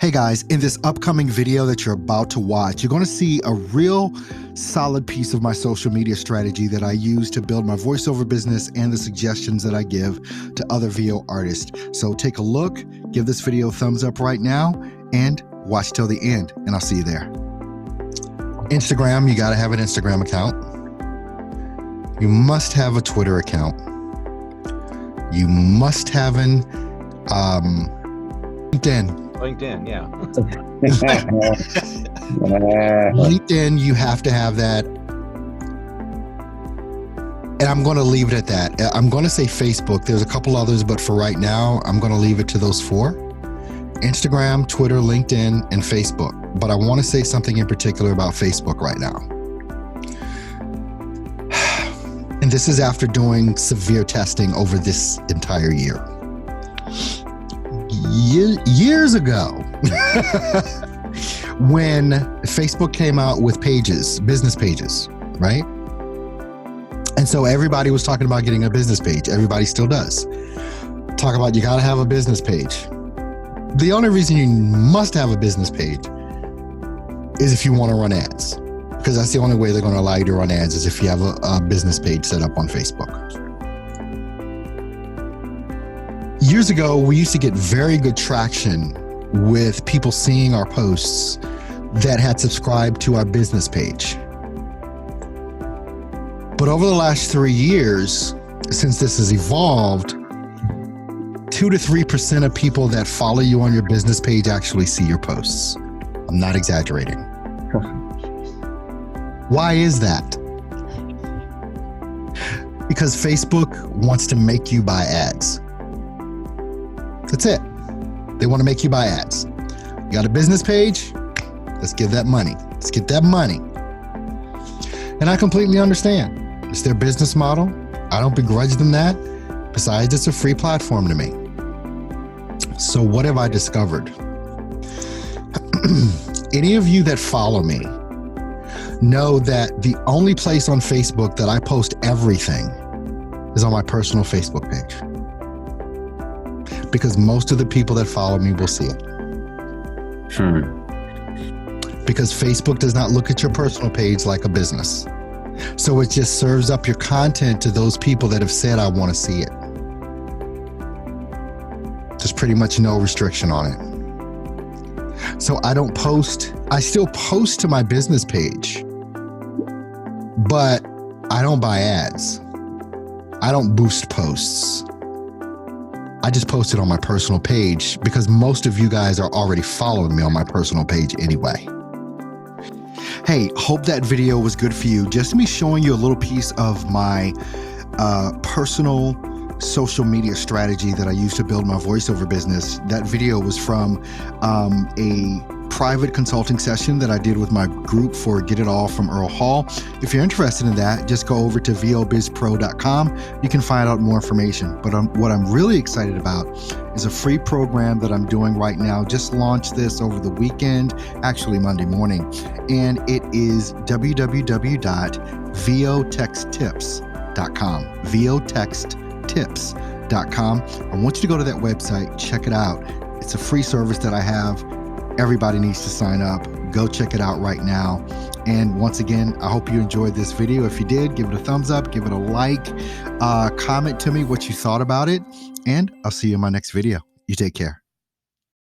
Hey guys, in this upcoming video that you're about to watch, you're going to see a real solid piece of my social media strategy that I use to build my voiceover business and the suggestions that I give to other VO artists. So take a look, give this video a thumbs up right now, and watch till the end, and I'll see you there. Instagram, you got to have an Instagram account. You must have a Twitter account. You must have an LinkedIn. LinkedIn, yeah. LinkedIn, you have to have that. And I'm going to leave it at that. I'm going to say Facebook. There's a couple others, but for right now, I'm going to leave it to those four. Instagram, Twitter, LinkedIn, and Facebook. But I want to say something in particular about Facebook right now. And this is after doing severe testing over this entire year. Years ago, when Facebook came out with pages, business pages, right? And so everybody was talking about getting a business page. Everybody still does. Talk about you got to have a business page. The only reason you must have a business page is if you want to run ads, because that's the only way they're going to allow you to run ads is if you have a business page set up on Facebook. Years ago, we used to get very good traction with people seeing our posts that had subscribed to our business page. But over the last 3 years, since this has evolved, 2 to 3% of people that follow you on your business page actually see your posts. I'm not exaggerating. Why is that? Because Facebook wants to make you buy ads. That's it. They want to make you buy ads. You got a business page? Let's give that money. Let's get that money. And I completely understand. It's their business model. I don't begrudge them that. Besides, it's a free platform to me. So what have I discovered? Any of you that follow me know that the only place on Facebook that I post everything is on my personal Facebook page. Because most of the people that follow me will see it. Because Facebook does not look at your personal page like a business. So it just serves up your content to those people that have said, I want to see it. There's pretty much no restriction on it. So I don't post, I still post to my business page, but I don't buy ads. I don't boost posts. I just posted on my personal page because most of you guys are already following me on my personal page anyway. Hey, hope that video was good for you. Just me showing you a little piece of my personal social media strategy that I use to build my voiceover business. That video was from a private consulting session that I did with my group for Get It All from Earl Hall. If you're interested in that, just go over to vobizpro.com. You can find out more information. But what I'm really excited about is a free program that I'm doing right now. Just launched this over the weekend, actually Monday morning. And it is www.votexttips.com. votexttips.com. I want you to go to that website, check it out. It's a free service that I have. Everybody needs to sign up. Go check it out right now. And once again, I hope you enjoyed this video. If you did, give it a thumbs up, give it a like, comment to me what you thought about it, and I'll see you in my next video. You take care.